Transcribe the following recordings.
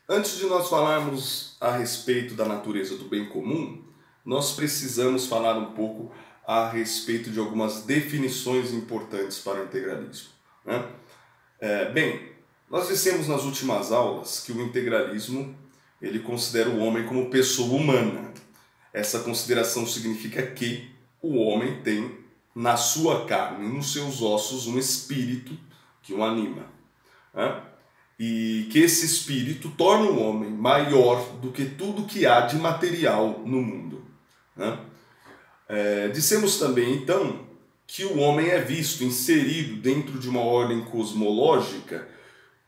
Antes de nós falarmos a respeito da natureza do bem comum, nós precisamos falar um pouco a respeito de algumas definições importantes para o integralismo, né? Nós dissemos nas últimas aulas que o integralismo ele considera o homem como pessoa humana. Essa consideração significa que o homem tem na sua carne, nos seus ossos, um espírito que o anima, né? E que esse espírito torna o homem maior do que tudo que há de material no mundo, né? Dissemos também, então, que o homem é visto, inserido dentro de uma ordem cosmológica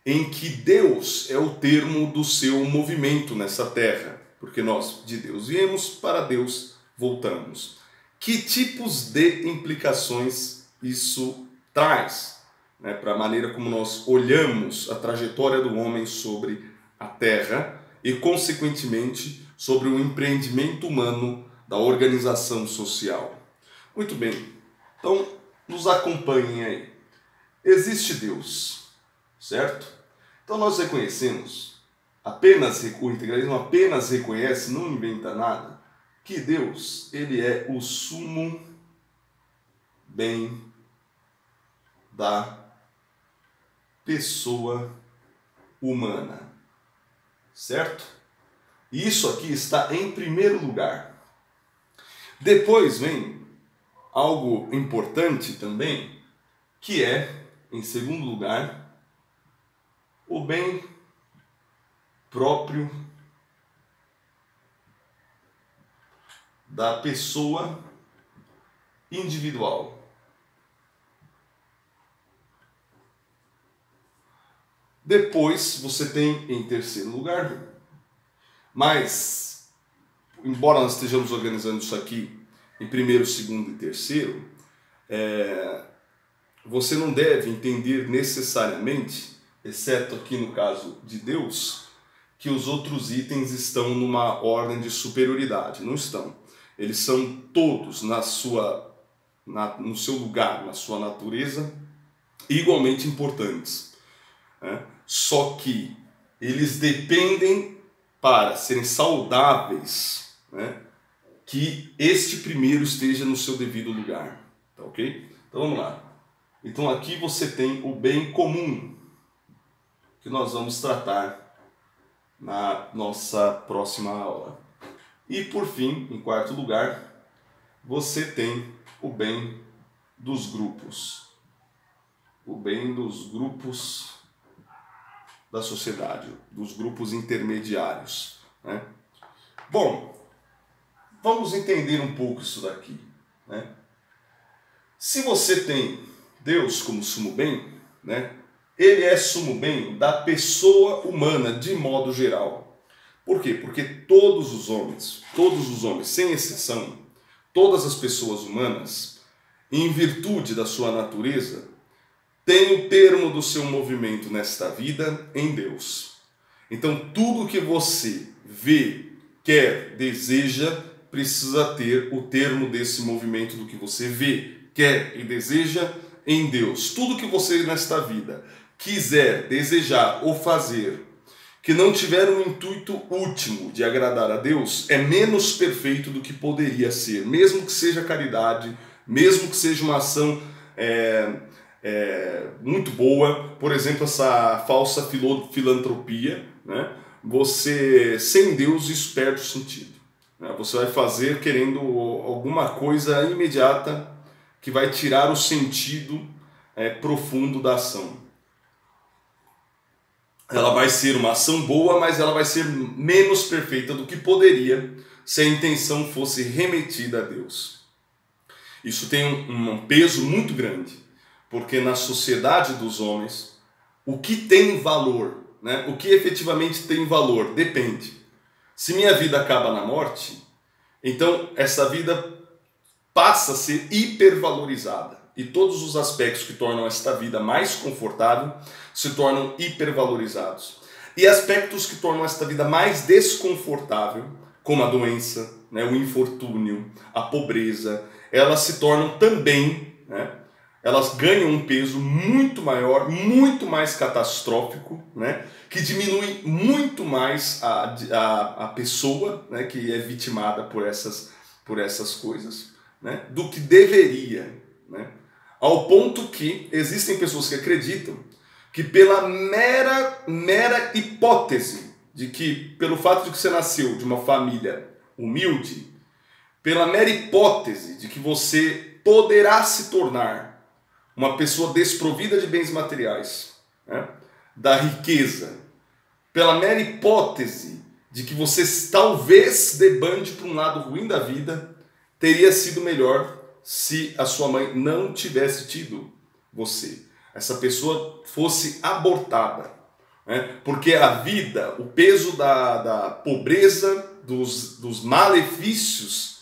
em que Deus é o termo do seu movimento nessa terra, porque nós de Deus viemos, para Deus voltamos. Que tipos de implicações isso traz, né, para a maneira como nós olhamos a trajetória do homem sobre a terra e, consequentemente, sobre o empreendimento humano da organização social? Muito bem, então nos acompanhem aí. Existe Deus, certo? Então nós reconhecemos, o integralismo apenas reconhece, não inventa nada, que Deus, ele é o sumo bem da pessoa humana, certo? E isso aqui está em primeiro lugar. Depois vem algo importante também, que é, em segundo lugar, o bem próprio da pessoa individual. Depois você tem em terceiro lugar, mas embora nós estejamos organizando isso aqui em primeiro, segundo e terceiro, você não deve entender necessariamente, exceto aqui no caso de Deus, que os outros itens estão numa ordem de superioridade. Não estão. Eles são todos no seu lugar, na sua natureza, igualmente importantes, né? Só que eles dependem, para serem saudáveis, né, que este primeiro esteja no seu devido lugar. Tá ok? Então vamos lá. Então aqui você tem o bem comum, que nós vamos tratar na nossa próxima aula. E por fim, em quarto lugar, você tem o bem dos grupos. O bem dos grupos da sociedade, dos grupos intermediários, né? Bom, vamos entender um pouco isso daqui, né? Se você tem Deus como sumo bem, né, ele é sumo bem da pessoa humana de modo geral. Por quê? Porque todos os homens, sem exceção, todas as pessoas humanas, em virtude da sua natureza, têm o termo do seu movimento nesta vida em Deus. Então tudo que você vê, quer, deseja, precisa ter o termo desse movimento do que você vê, quer e deseja em Deus. Tudo que você nesta vida quiser, desejar ou fazer, que não tiver um intuito último de agradar a Deus, é menos perfeito do que poderia ser, mesmo que seja caridade, mesmo que seja uma ação muito boa, por exemplo, essa falsa filantropia, né? Você, sem Deus, isso perde o sentido, né? Você vai fazer querendo alguma coisa imediata que vai tirar o sentido profundo da ação. Ela vai ser uma ação boa, mas ela vai ser menos perfeita do que poderia se a intenção fosse remetida a Deus. Isso tem um peso muito grande, porque na sociedade dos homens, o que tem valor, né, o que efetivamente tem valor, depende. Se minha vida acaba na morte, então essa vida passa a ser hipervalorizada. E todos os aspectos que tornam esta vida mais confortável se tornam hipervalorizados. E aspectos que tornam esta vida mais desconfortável, como a doença, né, o infortúnio, a pobreza, elas se tornam também, né, elas ganham um peso muito maior, muito mais catastrófico, né? Que diminui muito mais a pessoa, né? Que é vitimada por essas coisas, né? Do que deveria, né? Ao ponto que existem pessoas que acreditam que pela mera hipótese de que, pelo fato de que você nasceu de uma família humilde, pela mera hipótese de que você poderá se tornar uma pessoa desprovida de bens materiais, né, da riqueza, pela mera hipótese de que você talvez debande para um lado ruim da vida, teria sido melhor se a sua mãe não tivesse tido você. Essa pessoa fosse abortada. Né? Porque a vida, o peso da pobreza, dos malefícios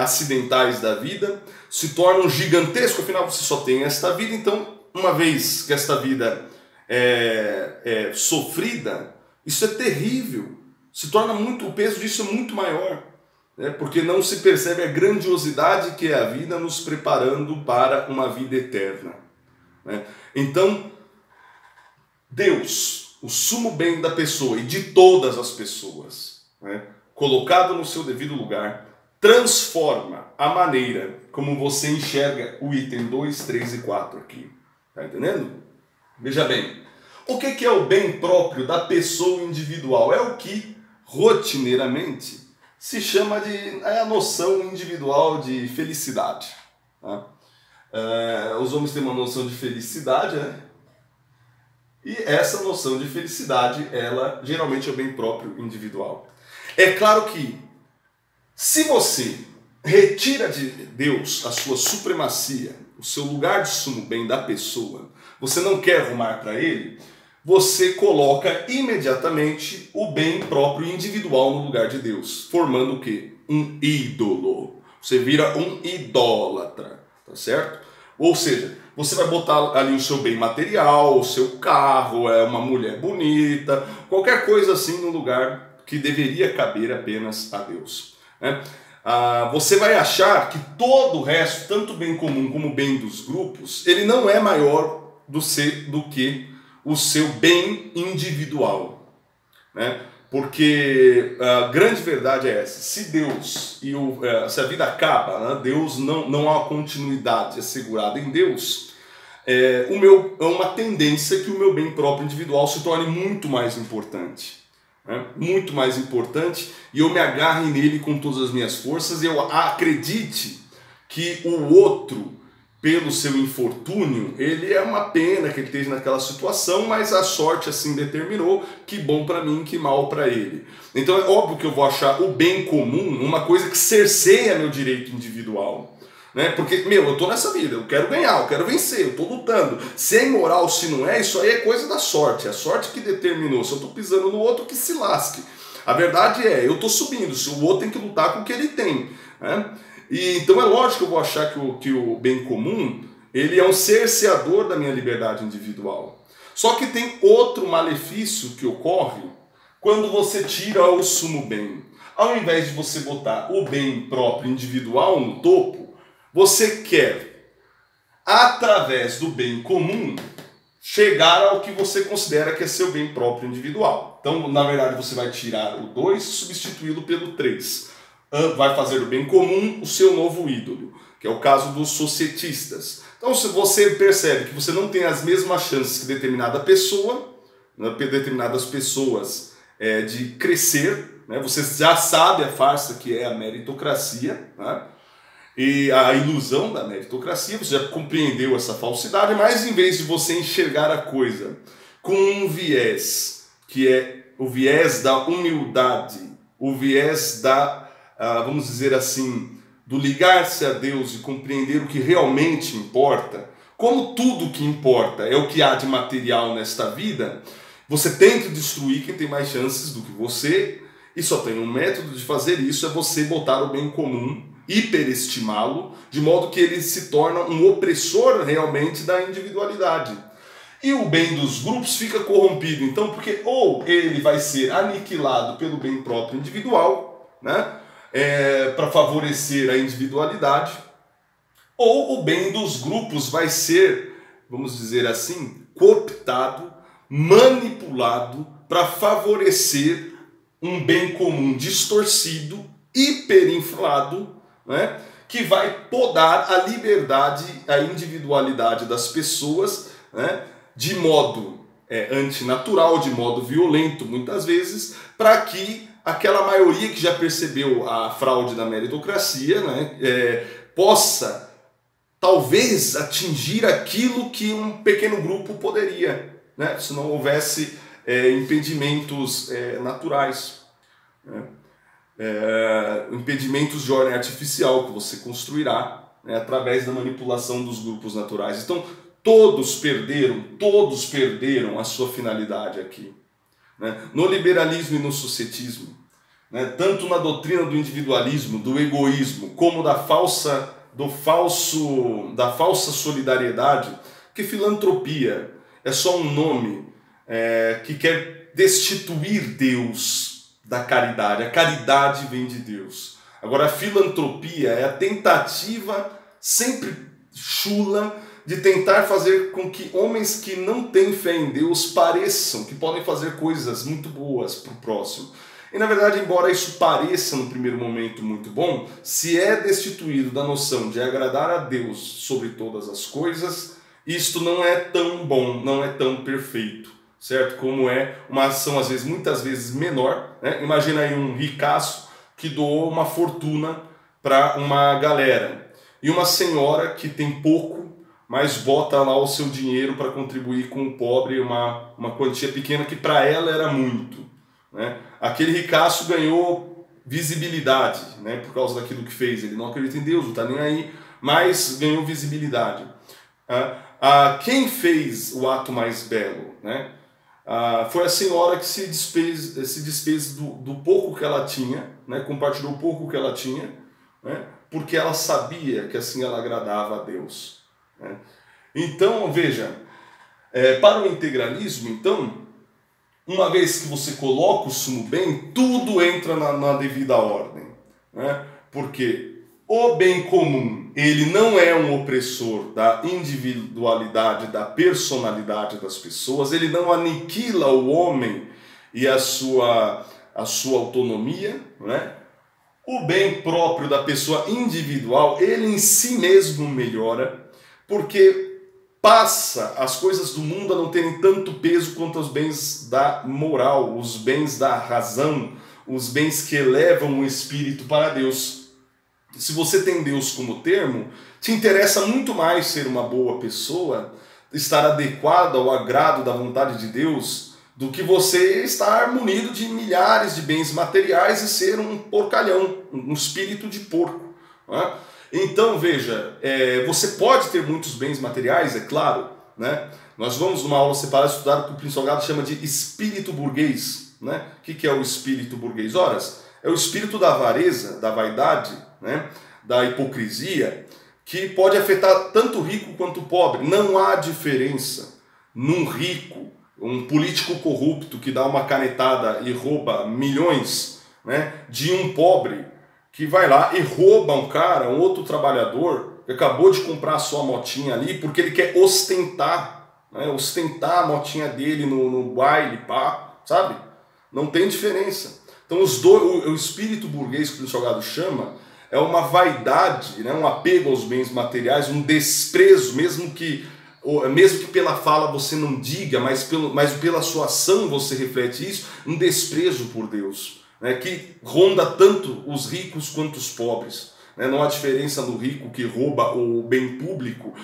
acidentais da vida, se tornam gigantescos. Afinal, você só tem esta vida, então, uma vez que esta vida é sofrida, isso é terrível. Se torna muito, o peso disso é muito maior. Né? Porque não se percebe a grandiosidade que é a vida nos preparando para uma vida eterna. Né? Então, Deus, o sumo bem da pessoa e de todas as pessoas, né, colocado no seu devido lugar, transforma a maneira como você enxerga o item 2, 3 e 4 aqui. Tá entendendo? Veja bem, o que é o bem próprio da pessoa individual? É o que, rotineiramente, se chama de a noção individual de felicidade. Tá? Os homens têm uma noção de felicidade, né? E essa noção de felicidade, ela geralmente é o bem próprio individual. É claro que, se você retira de Deus a sua supremacia, o seu lugar de sumo bem da pessoa, você não quer arrumar para ele, você coloca imediatamente o bem próprio individual no lugar de Deus, formando o quê? Um ídolo. Você vira um idólatra, tá certo? Ou seja, você vai botar ali o seu bem material, o seu carro, uma mulher bonita, qualquer coisa assim no lugar que deveria caber apenas a Deus. Né? Você vai achar que todo o resto, tanto o bem comum como o bem dos grupos, ele não é maior do que o seu bem individual. Né? Porque a grande verdade é essa: se Deus se a vida acaba, né, Deus não há uma continuidade assegurada em Deus, é uma tendência que o meu bem próprio individual se torne muito mais importante. Né? Muito mais importante, e eu me agarre nele com todas as minhas forças, e eu acredite que o outro, pelo seu infortúnio, ele é uma pena que ele esteja naquela situação, mas a sorte assim determinou, que bom para mim, que mal para ele. Então é óbvio que eu vou achar o bem comum uma coisa que cerceia meu direito individual. Né? Porque, eu tô nessa vida, eu quero ganhar, eu quero vencer, eu tô lutando. Se é imoral, se não é, isso aí é coisa da sorte. É a sorte que determinou. Se eu tô pisando no outro, que se lasque. A verdade é, eu tô subindo, se o outro tem que lutar com o que ele tem. Né? E então é lógico que eu vou achar que o bem comum, ele é um cerceador da minha liberdade individual. Só que tem outro malefício que ocorre quando você tira o sumo bem. Ao invés de você botar o bem próprio individual no topo, você quer, através do bem comum, chegar ao que você considera que é seu bem próprio individual. Então, na verdade, você vai tirar o 2 e substituí-lo pelo 3. Vai fazer do bem comum o seu novo ídolo, que é o caso dos societistas. Então, se você percebe que você não tem as mesmas chances que determinadas pessoas de crescer, né? Você já sabe a farsa que é a meritocracia, né? E a ilusão da meritocracia, você já compreendeu essa falsidade, mas em vez de você enxergar a coisa com um viés, que é o viés da humildade, o viés vamos dizer assim, do ligar-se a Deus e compreender o que realmente importa, como tudo que importa é o que há de material nesta vida, você tem que destruir quem tem mais chances do que você, e só tem um método de fazer isso, é você botar o bem comum, hiperestimá-lo, de modo que ele se torna um opressor realmente da individualidade. E o bem dos grupos fica corrompido, então, porque ou ele vai ser aniquilado pelo bem próprio individual, né, para favorecer a individualidade, ou o bem dos grupos vai ser, vamos dizer assim, cooptado, manipulado para favorecer um bem comum distorcido, hiperinflado, né, que vai podar a liberdade, a individualidade das pessoas, né, de modo antinatural, de modo violento, muitas vezes, para que aquela maioria que já percebeu a fraude da meritocracia, né, possa talvez atingir aquilo que um pequeno grupo poderia, né, se não houvesse impedimentos naturais, né, impedimentos de ordem artificial que você construirá, né, através da manipulação dos grupos naturais. Então, todos perderam a sua finalidade aqui, né? No liberalismo e no sucetismo, né? Tanto na doutrina do individualismo, do egoísmo, como da falsa solidariedade, que filantropia é só um nome que quer destituir Deus da caridade. A caridade vem de Deus. Agora, a filantropia é a tentativa sempre chula de tentar fazer com que homens que não têm fé em Deus pareçam que podem fazer coisas muito boas para o próximo. E na verdade, embora isso pareça no primeiro momento muito bom, se é destituído da noção de agradar a Deus sobre todas as coisas, isto não é tão bom, não é tão perfeito, certo? Como é uma ação, às vezes, muitas vezes menor, né? Imagina aí um ricaço que doou uma fortuna para uma galera, e uma senhora que tem pouco, mas bota lá o seu dinheiro para contribuir com o pobre, uma quantia pequena que para ela era muito, né? Aquele ricaço ganhou visibilidade, né, por causa daquilo que fez. Ele não acredita em Deus, não está nem aí, mas ganhou visibilidade. Quem fez o ato mais belo, né? Foi a senhora que se desfez do pouco que ela tinha, né, compartilhou o pouco que ela tinha, né, porque ela sabia que assim ela agradava a Deus, né? Então, veja, para o integralismo, então, uma vez que você coloca o sumo bem, tudo entra na devida ordem, né? Porque o bem comum, ele não é um opressor da individualidade, da personalidade das pessoas, ele não aniquila o homem e a sua autonomia, né? O bem próprio da pessoa individual, ele em si mesmo melhora, porque passa as coisas do mundo a não terem tanto peso quanto os bens da moral, os bens da razão, os bens que elevam o espírito para Deus. Se você tem Deus como termo, te interessa muito mais ser uma boa pessoa, estar adequado ao agrado da vontade de Deus, do que você estar munido de milhares de bens materiais e ser um porcalhão, um espírito de porco, né? Então, veja, você pode ter muitos bens materiais, é claro, né? Nós vamos numa aula separada estudar o que o Plínio Salgado chama de espírito burguês, né? O que é o espírito burguês? Ora, é o espírito da avareza, da vaidade, né? Da hipocrisia, que pode afetar tanto o rico quanto o pobre. Não há diferença num rico, um político corrupto que dá uma canetada e rouba milhões, né, de um pobre que vai lá e rouba um cara, um outro trabalhador que acabou de comprar a sua motinha ali porque ele quer ostentar, né, ostentar a motinha dele no baile, pá, sabe? Não tem diferença. Então o espírito burguês que o Salgado chama é uma vaidade, né, um apego aos bens materiais, um desprezo, mesmo que pela fala você não diga, mas pela sua ação você reflete isso, um desprezo por Deus, né, que ronda tanto os ricos quanto os pobres, né? Não há diferença no rico que rouba o bem público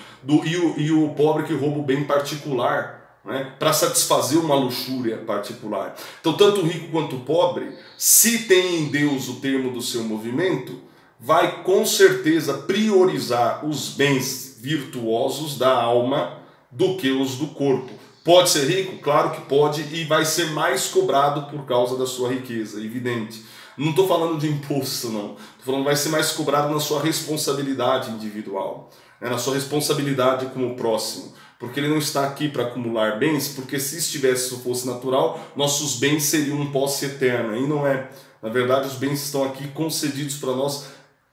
e o pobre que rouba o bem particular, né, para satisfazer uma luxúria particular. Então, tanto o rico quanto o pobre, se tem em Deus o termo do seu movimento, vai com certeza priorizar os bens virtuosos da alma do que os do corpo. Pode ser rico? Claro que pode, e vai ser mais cobrado por causa da sua riqueza, evidente. Não estou falando de imposto, não. Estou falando que vai ser mais cobrado na sua responsabilidade individual, né, na sua responsabilidade com o próximo. Porque ele não está aqui para acumular bens, porque se estivesse, se fosse natural, nossos bens seriam um posse eterno, e não é. Na verdade, os bens estão aqui concedidos para nós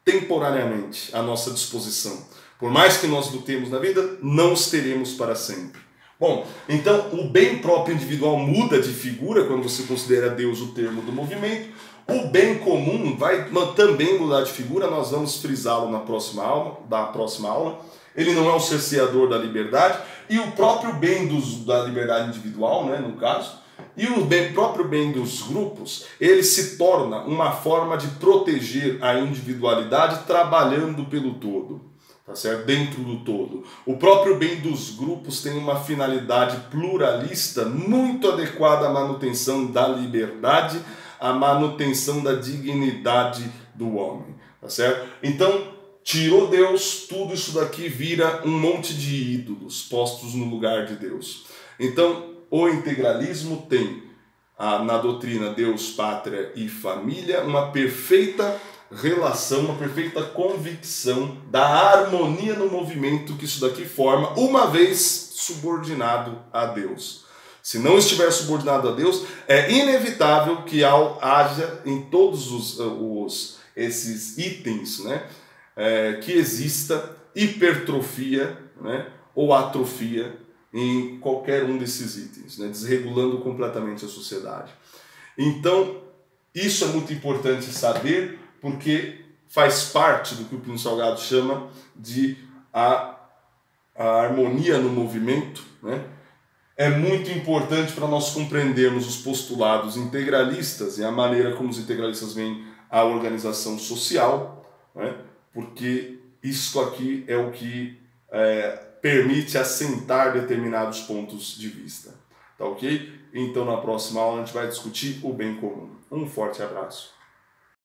temporariamente, à nossa disposição. Por mais que nós lutemos na vida, não os teremos para sempre. Bom, então o bem próprio individual muda de figura quando você considera Deus o termo do movimento. O bem comum vai também mudar de figura, nós vamos frisá-lo na próxima aula. Ele não é o cerceador da liberdade, e o próprio bem da liberdade individual, né, no caso, e o próprio bem dos grupos, ele se torna uma forma de proteger a individualidade trabalhando pelo todo. Tá certo? Dentro do todo. O próprio bem dos grupos tem uma finalidade pluralista muito adequada à manutenção da liberdade, à manutenção da dignidade do homem. Tá certo? Então, tirou Deus, tudo isso daqui vira um monte de ídolos postos no lugar de Deus. Então, o integralismo tem na doutrina Deus, Pátria e Família uma perfeita relação, uma perfeita convicção da harmonia no movimento que isso daqui forma, uma vez subordinado a Deus. Se não estiver subordinado a Deus, é inevitável que haja em todos esses itens, né, que exista hipertrofia, né, ou atrofia em qualquer um desses itens, né, desregulando completamente a sociedade. Então, isso é muito importante saber, porque faz parte do que o Plínio Salgado chama de a harmonia no movimento, né? É muito importante para nós compreendermos os postulados integralistas e a maneira como os integralistas veem a organização social, né? Porque isso aqui é o que permite assentar determinados pontos de vista. Tá ok? Então na próxima aula a gente vai discutir o bem comum. Um forte abraço.